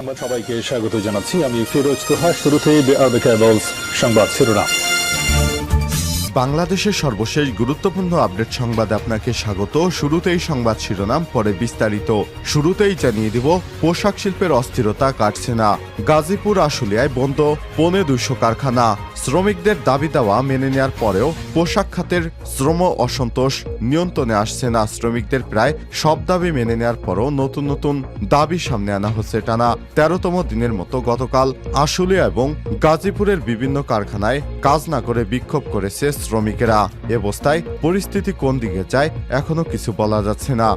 সংবাদ সবাইকে স্বাগত জানাচ্ছি। আমি ফিরোজ তোহা। শুরুতেই সংবাদ শিরোনাম। বাংলাদেশের সর্বশেষ গুরুত্বপূর্ণ আপডেট সংবাদে আপনাকে স্বাগত। শুরুতেই সংবাদ শিরোনাম, পরে বিস্তারিত। শুরুতেই জানিয়ে দিব, পোশাক শিল্পের অস্থিরতা কাটছে না। গাজীপুর আশুলিয়ায় বন্ধ 250 কারখানা। শ্রমিকদের দাবি দেওয়া মেনে নেওয়ার পরেও পোশাক খাতের শ্রম অসন্তোষ নিয়ন্ত্রণে আসছে না। শ্রমিকদের প্রায় সব দাবি মেনে নেওয়ার পরও নতুন নতুন দাবি সামনে আনা হচ্ছে। টানা 13তম দিনের মতো গতকাল আশুলিয়া এবং গাজীপুরের বিভিন্ন কারখানায় কাজ না করে বিক্ষোভ করেছে শ্রমিকেরা। এ অবস্থায় পরিস্থিতি কোন দিকে যায় এখনো কিছু বলা যাচ্ছে না।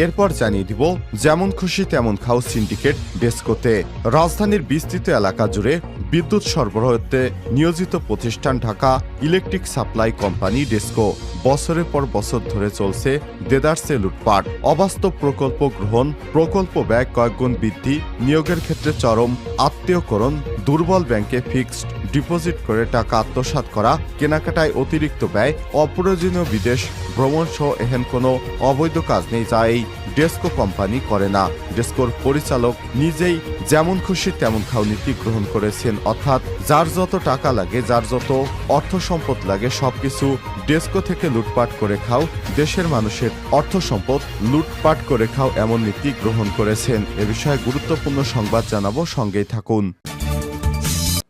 এরপর জানিয়ে দিব, যেমন খুশি তেমন খাও সিন্ডিকেট ডেসকোতে। রাজধানীর বিস্তৃত এলাকা জুড়ে বিদ্যুৎ সরবরাহতে নিয়োজিত প্রতিষ্ঠান Dhaka electric supply company DESCO. বছরের পর বছর ধরে চলছে দেদারসে লুটপাট। অবাস্তব প্রকল্প গ্রহণ, প্রকল্প ব্যয় কয়েকগুণ বৃদ্ধি, নিয়োগের ক্ষেত্রে চরম আত্মীয়করণ, দুর্বল ব্যাংকে ফিক্সড ডিপোজিট করে টাকা আত্মসাৎ করা, কেনাকাটায় অতিরিক্ত ব্যয়, অপ্রয়োজনীয় বিদেশ ভ্রমণ সহ এহেন কোনো অবৈধ কাজ নেই যা এই ডেসকো কোম্পানি করে না। ডেসকোর পরিচালক নিজেই যেমন খুশি তেমন খাও নীতি গ্রহণ করেছেন, অর্থাৎ যার যত টাকা লাগে, যার যত অর্থ সম্পদ লাগে সবকিছু ডেসকো থেকে লুটপাট করে খাও, দেশের মানুষের অর্থ সম্পদ লুটপাট করে খাও, এমন নীতি গ্রহণ করেছেন। এ বিষয়ে গুরুত্বপূর্ণ সংবাদ জানাবো, সঙ্গেই থাকুন।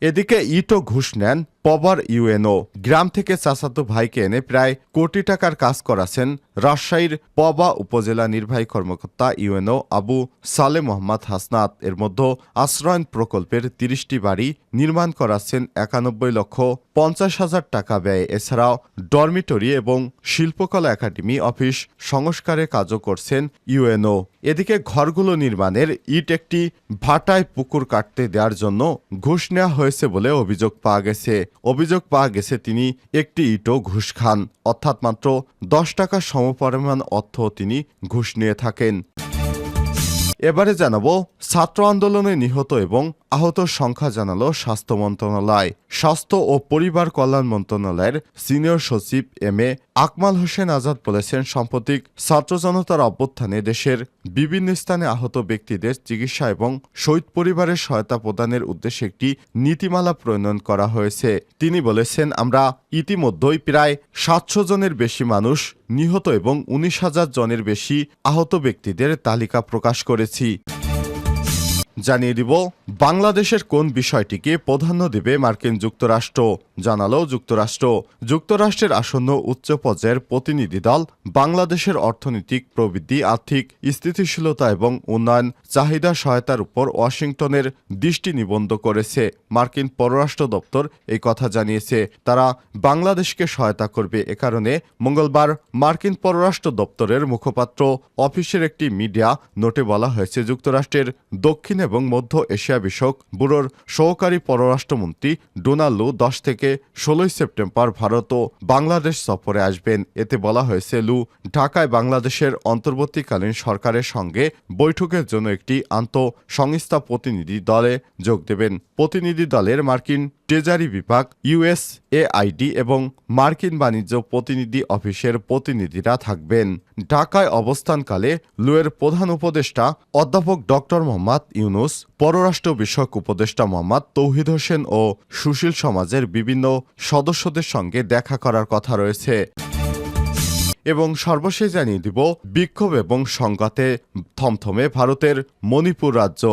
এদিকে ইটও ঘুষ নেন পবার ইউএনও। গ্রাম থেকে চাচাতো ভাইকে এনে প্রায় কোটি টাকার কাজ করাছেন রাজশাহীর পবা উপজেলা নির্বাহী কর্মকর্তা ইউএনও আবু সালে মোহাম্মদ হাসনাত। এর মধ্যে আশ্রয়ন প্রকল্পের 30টি বাড়ি নির্মাণ করাচ্ছেন 91,50,000 টাকা ব্যয়। এছাড়াও ডরমিটরি এবং শিল্পকলা একাডেমি অফিস সংস্কারের কাজও করছেন ইউএনও। এদিকে ঘরগুলো নির্মাণের ইট একটি ভাটায় পুকুর কাটতে দেওয়ার জন্য ঘুষ নেওয়া হয়েছে বলে অভিযোগ পাওয়া গেছে তিনি একটি ইটও ঘুষ খান, অর্থাৎ মাত্র 10 টাকার সমপরিমাণ অর্থ তিনি ঘুষ নিয়ে থাকেন। এবারে জানাবো, ছাত্র আন্দোলনে নিহত এবং আহতর সংখ্যা জানালো স্বাস্থ্য মন্ত্রণালয়। স্বাস্থ্য ও পরিবার কল্যাণ মন্ত্রণালয়ের সিনিয়র সচিব এম.এ. আকমাল হোসেন আজাদ বলেছেন, সাম্প্রতিক ছাত্র জনতার অভ্যুত্থানে দেশের বিভিন্ন স্থানে আহত ব্যক্তিদের চিকিৎসা এবং শহীদ পরিবারের সহায়তা প্রদানের উদ্দেশ্যে একটি নীতিমালা প্রণয়ন করা হয়েছে। তিনি বলেছেন, আমরা ইতিমধ্যেই প্রায় 700 জনের বেশি মানুষ নিহত এবং 19,000 জনের বেশি আহত ব্যক্তিদের তালিকা প্রকাশ করেছি। জানিয়ে দিব, বাংলাদেশের কোন বিষয়টিকে প্রাধান্য দেবে মার্কিন যুক্তরাষ্ট্র, জানালো যুক্তরাষ্ট্র। যুক্তরাষ্ট্রের আসন্ন উচ্চ পর্যায়ের প্রতিনিধি দল বাংলাদেশের অর্থনৈতিক প্রবৃদ্ধি, আর্থিক স্থিতিশীলতা এবং উন্নয়ন চাহিদা সহায়তার উপর ওয়াশিংটনের দৃষ্টি নিবদ্ধ করেছে। মার্কিন পররাষ্ট্র দপ্তর এই কথা জানিয়েছে, তারা বাংলাদেশকে সহায়তা করবে। এ কারণে মঙ্গলবার মার্কিন পররাষ্ট্র দপ্তরের মুখপাত্র অফিসের একটি মিডিয়া নোটে বলা হয়েছে, যুক্তরাষ্ট্রের দক্ষিণ এবং মধ্য এশিয়া বিষয়ক ব্যুরোর সহকারী পররাষ্ট্রমন্ত্রী ডোনাল্ড লু 10 থেকে 16 সেপ্টেম্বর ভারত ও বাংলাদেশ সফরে আসবেন। এতে বলা হয়েছে, লু ঢাকায় বাংলাদেশের অন্তর্বর্তীকালীন সরকারের সঙ্গে বৈঠকের জন্য একটি আন্তঃসংস্থা প্রতিনিধি দলে যোগ দেবেন। প্রতিনিধি দলের মার্কিন ট্রেজারি বিভাগ, ইউএসএআইডি এবং মার্কিন বাণিজ্য প্রতিনিধি অফিসের প্রতিনিধিরা থাকবেন। ঢাকায় অবস্থানকালে লুয়ের প্রধান উপদেষ্টা অধ্যাপক ডক্টর মোহাম্মদ ইউনুস, পররাষ্ট্র বিষয়ক উপদেষ্টা মোহাম্মদ তৌহিদ হোসেন ও সুশীল সমাজের বিভিন্ন সদস্যদের সঙ্গে দেখা করার কথা রয়েছে। এবং সর্বশেষ জানিয়ে দিব, বিক্ষোভ এবং সংঘাতে থমথমে ভারতের মণিপুর রাজ্য।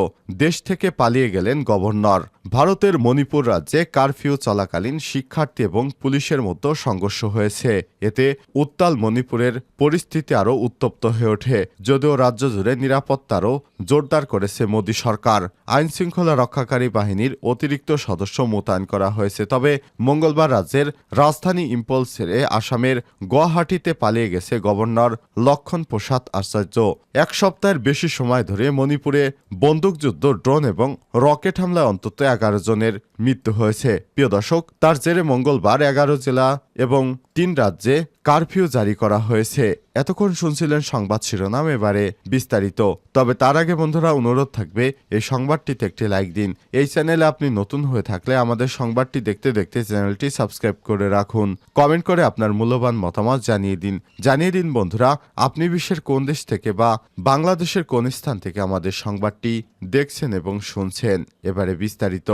দেশ থেকে পালিয়ে গেলেন গভর্নর। ভারতের মণিপুর রাজ্যে কারফিউ চলাকালীন শিক্ষার্থী এবং পুলিশের মধ্যে সংঘর্ষ হয়েছে। এতে উত্তাল মণিপুরের পরিস্থিতি আরও উত্তপ্ত হয়ে ওঠে। যদিও রাজ্য জুড়ে নিরাপত্তারও জোরদার করেছে মোদী সরকার। আইনশৃঙ্খলা রক্ষাকারী বাহিনীর অতিরিক্ত সদস্য মোতায়েন করা হয়েছে। তবে মঙ্গলবার রাজ্যের রাজধানী ইম্ফল ছেড়ে আসামের গুয়াহাটিতে পালিয়ে গেছে গভর্নর লক্ষণ প্রসাদ আচার্য। এক সপ্তাহের বেশি সময় ধরে মণিপুরে বন্দুকযুদ্ধ, ড্রোন এবং রকেট হামলায় অন্তত 11 জনের মৃত্যু হয়েছে। প্রিয় দর্শক, তার জেরে মঙ্গলবার 11 জেলা এবং 3 রাজ্যে কারফিউ জারি করা হয়েছে। এতক্ষণ শুনছিলেন সংবাদ শিরোনাম, এবারে বিস্তারিত। তবে তার আগে বন্ধুরা, অনুরোধ থাকবে এই সংবাদটিতে একটি লাইক দিন। এই চ্যানেলে আপনি নতুন হয়ে থাকলে আমাদের সংবাদটি দেখতে দেখতে চ্যানেলটি সাবস্ক্রাইব করে রাখুন। কমেন্ট করে আপনার মূল্যবান মতামত জানিয়ে দিন। জানিয়ে দিন বন্ধুরা, আপনি বিশ্বের কোন দেশ থেকে বা বাংলাদেশের কোন স্থান থেকে আমাদের সংবাদটি দেখছেন এবং শুনছেন। এবারে বিস্তারিত।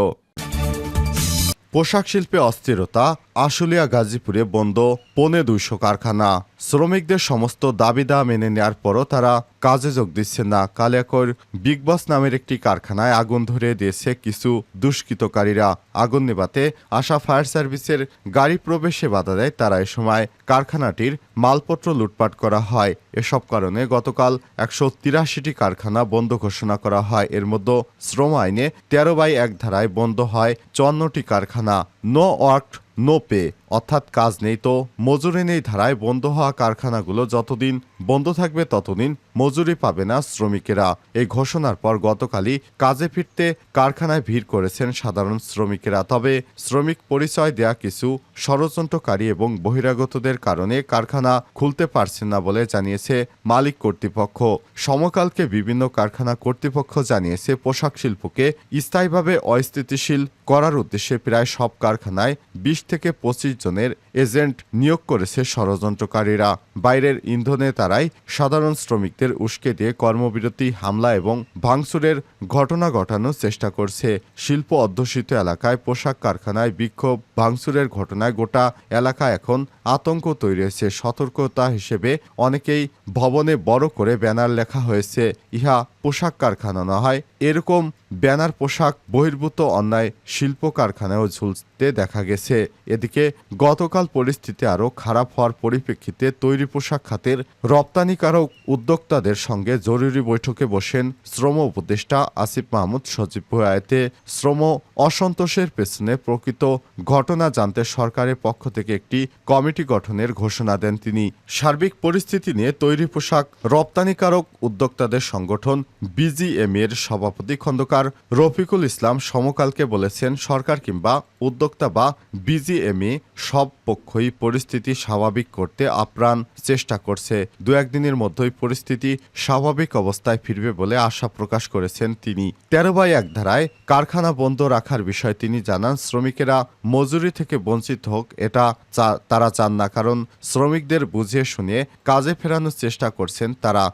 পোশাক শিল্পে অস্থিরতা, আশুলিয়া গাজীপুরে বন্ধ 250 কারখানা। শ্রমিকদের সমস্ত দাবিদাওয়া মেনে নেওয়ার পরও তারা কাজে যোগ দিচ্ছে না। কালিয়াকৈর বিগ বস নামের একটি কারখানায় আগুন ধরিয়ে দিয়েছে কিছু দুষ্কৃতকারীরা। আগুন নেভাতে আসা ফায়ার সার্ভিসের গাড়ি প্রবেশে বাধা দেয় তারা। এ সময় কারখানাটির মালপত্র লুটপাট করা হয়। এসব কারণে গতকাল 183টি কারখানা বন্ধ ঘোষণা করা হয়। এর মধ্যে শ্রম আইনে 13/1 ধারায় বন্ধ হয় 54টি কারখানা। নো ওয়ার্ক নো পে, অর্থাৎ কাজ নেই তো মজুরি নেই ধারায় বন্ধ হওয়া কারখানাগুলো যতদিন বন্ধ থাকবে ততদিন মজুরি পাবে না শ্রমিকেরা। এই ঘোষণার পর গতকালই কাজে ফিরতে কারখানায় ভিড় করেছেন সাধারণ শ্রমিকেরা। তবে শ্রমিক পরিচয় দেয়া কিছু ষড়যন্ত্রকারী এবং বহিরাগতদের কারণে কারখানা খুলতে পারছেন না বলে জানিয়েছে মালিক কর্তৃপক্ষ। সমকালকে বিভিন্ন কারখানা কর্তৃপক্ষ জানিয়েছে পোশাক শিল্পকে স্থায়ীভাবে অস্থিতিশীল করার উদ্দেশ্যে প্রায় সব কারখানায় 20 থেকে 25 জনের এজেন্ট নিয়োগ করেছে ষড়যন্ত্রকারীরা। বাইরের ইন্ধনে তারাই সাধারণ শ্রমিকদের উস্কে দিয়ে কর্মবিরতি, হামলা এবং ভাঙচুরের ঘটনা ঘটানোর চেষ্টা করছে। শিল্প অধ্যুষিত এলাকায় পোশাক কারখানায় বিক্ষোভ, ভাঙচুরের ঘটনায় গোটা এলাকা এখন আতঙ্ক তৈরি হয়েছে। সতর্কতা হিসেবে অনেকেই ভবনে বড় করে ব্যানার লেখা হয়েছে, ইহা পোশাক কারখানা না হয়। এরকম ব্যানার পোশাক বহির্ভূত অন্যায় শিল্প কারখানায়ও ঝুলতে দেখা গেছে। এদিকে গতকাল পরিস্থিতি আরও খারাপ হওয়ার পরিপ্রেক্ষিতে তৈরি পোশাক খাতের রপ্তানিকারক উদ্যোক্তাদের সঙ্গে জরুরি বৈঠকে বসেন শ্রম উপদেষ্টা আসিফ মাহমুদ সজীব ভুঁইয়া। শ্রম অসন্তোষের পেছনে প্রকৃত ঘটনা জানতে সরকারের পক্ষ থেকে একটি কমিটি গঠনের ঘোষণা দেন তিনি। সার্বিক পরিস্থিতি নিয়ে তৈরি পোশাক রপ্তানিকারক উদ্যোক্তাদের সংগঠন বিজিএমই এর সভাপতি খন্দকার রফিকুল ইসলাম সমকালকে বলেছেন, সরকার কিংবা উদ্যোক্তা বা বিজিএমই সব পক্ষই পরিস্থিতি স্বাভাবিক করতে আপ্রাণ চেষ্টা করছে। 2-1 দিনের মধ্যেই পরিস্থিতি স্বাভাবিক অবস্থায় ফিরবে বলে আশা প্রকাশ করেছেন তিনি। 13/1 ধারায় কারখানা বন্ধ রাখার বিষয়ে তিনি জানান, শ্রমিকেরা মজুরি থেকে বঞ্চিত হোক এটা তারা চান না, কারণ শ্রমিকদের বুঝিয়ে শুনিয়ে কাজে ফেরানোর চেষ্টা করছেন তারা।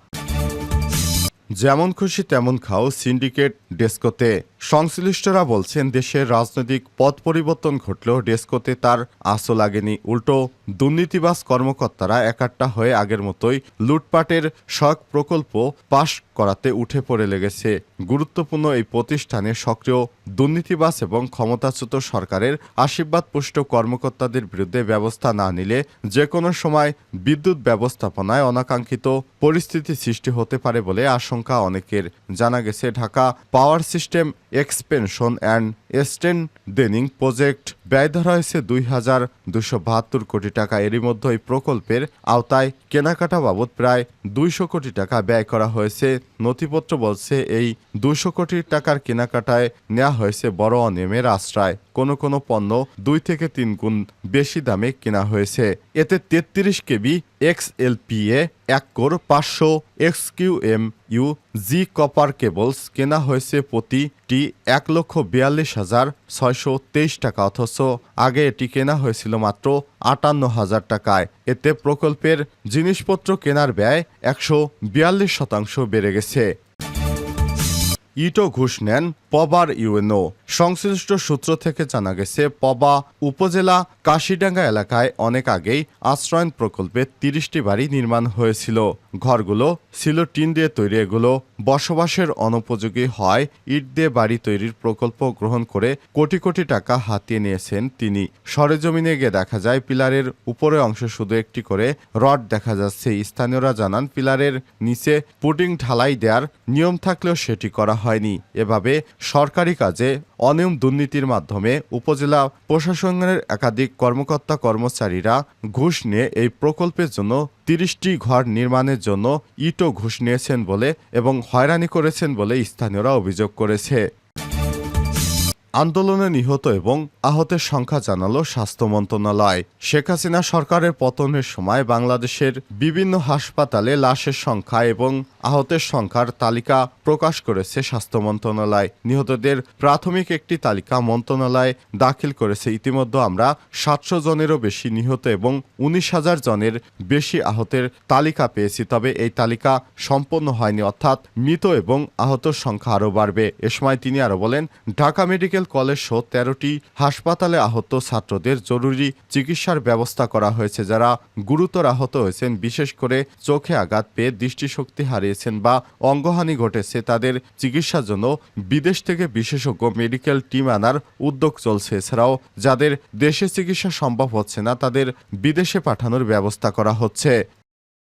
যেমন খুশি তেমন খাও সিন্ডিকেট ডেস্কোতে। সংশ্লিষ্টরা বলছেন, দেশের রাজনৈতিক পথ পরিবর্তন ঘটলেও ডেস্কোতে তার আঁচও লাগেনি। উল্টো দুর্নীতিবাজ কর্মকর্তারা একাট্টা হয়ে আগের মতোই লুটপাটের শখ প্রকল্প পাশ করাতে উঠে পড়ে লেগেছে। গুরুত্বপূর্ণ এই প্রতিষ্ঠানে সক্রিয় দুর্নীতিবাজ এবং ক্ষমতাচ্যুত সরকারের আশীর্বাদপুষ্ট কর্মকর্তাদের বিরুদ্ধে ব্যবস্থা না নিলে যে কোনো সময় বিদ্যুৎ ব্যবস্থাপনায় অনাকাঙ্ক্ষিত পরিস্থিতি সৃষ্টি হতে পারে বলে আশঙ্কা অনেকের। জানা গেছে, Dhaka power system expansion and extending project ব্যয় ধরা হয়েছে 2,272 কোটি টাকা। এরই মধ্যে এই প্রকল্পের আওতায় কেনাকাটা বাবদ প্রায় 200 কোটি টাকা ব্যয় করা হয়েছে। নথিপত্র বলছে, এই 200 কোটি টাকার কেনাকাটায় নেওয়া হয়েছে বড় অনিয়মের আশ্রয়। কোনো পণ্য 2 থেকে 3 গুণ বেশি দামে কেনা হয়েছে। এতে 33 কেবি XLPA 1 কোর 500 XQMU জি কপার কেবলস কেনা হয়েছে প্রতিটি 1,42,623 টাকা, অথচ আগে এটি কেনা হয়েছিল মাত্র 58,000 টাকায়। এতে প্রকল্পের জিনিসপত্র কেনার ব্যয় 142% বেড়ে গেছে। ইটো ঘুষ নেন পবার ইউএনও। সংশ্লিষ্ট সূত্র থেকে জানা গেছে, পবা উপজেলা কাশিডাঙ্গা এলাকায় অনেক আগেই আশ্রয়ন প্রকল্পে 30টি বাড়ি নির্মাণ হয়েছিল। ঘরগুলো ছিল টিন দিয়ে তৈরি। এগুলো বসবাসের অনুপযোগী হয় ইট দিয়ে বাড়ি তৈরির প্রকল্প গ্রহণ করে কোটি কোটি টাকা হাতিয়ে নিয়েছেন তিনি। সরেজমিনে গিয়ে দেখা যায়, পিলারের উপরে অংশে শুধু একটি করে রড দেখা যাচ্ছে। স্থানীয়রা জানান, পিলারের নিচে পুটিং ঢালাই দেওয়ার নিয়ম থাকলেও সেটি করা হয়নি। এভাবে সরকারি কাজে অনিয়ম দুর্নীতির মাধ্যমে উপজেলা প্রশাসনের একাধিক কর্মকর্তা কর্মচারীরা ঘুষ নিয়ে এই প্রকল্পের জন্য 30টি ঘর নির্মাণের জন্য ইটও ঘুষ নিয়েছেন বলে এবং হয়রানি করেছেন বলে স্থানীয়রা অভিযোগ করেছে। আন্দোলনে নিহত এবং আহতের সংখ্যা জানালো স্বাস্থ্য মন্ত্রণালয়। শেখ হাসিনা সরকারের পতনের সময় বাংলাদেশের বিভিন্ন হাসপাতালে লাশের সংখ্যা এবং আহতের সংখ্যার তালিকা প্রকাশ করেছে স্বাস্থ্য মন্ত্রণালয়। নিহতদের প্রাথমিক একটি তালিকা মন্ত্রণালয় দাখিল করেছে। ইতিমধ্যে আমরা 700 জনেরও বেশি নিহত এবং 19,000 জনের বেশি আহতের তালিকা পেয়েছি। তবে এই তালিকা সম্পন্ন হয়নি, অর্থাৎ মৃত এবং আহতের সংখ্যা আরও বাড়বে। এ সময় তিনি আরও বলেন, ঢাকা মেডিকেল কলেজ সহ 13টি হাসপাতালে আহত ছাত্রদের জরুরি চিকিৎসার ব্যবস্থা করা হয়েছে। যারা গুরুতর আহত হয়েছেন, বিশেষ করে চোখে আঘাত পেয়ে দৃষ্টিশক্তি হারিয়েছেন বা অঙ্গহানি ঘটেছে, তাদের চিকিৎসার জন্য বিদেশ থেকে বিশেষজ্ঞ মেডিকেল টিম আনার উদ্যোগ চলছে। এছাড়াও যাদের দেশে চিকিৎসা সম্ভব হচ্ছে না, তাদের বিদেশে পাঠানোর ব্যবস্থা করা হচ্ছে।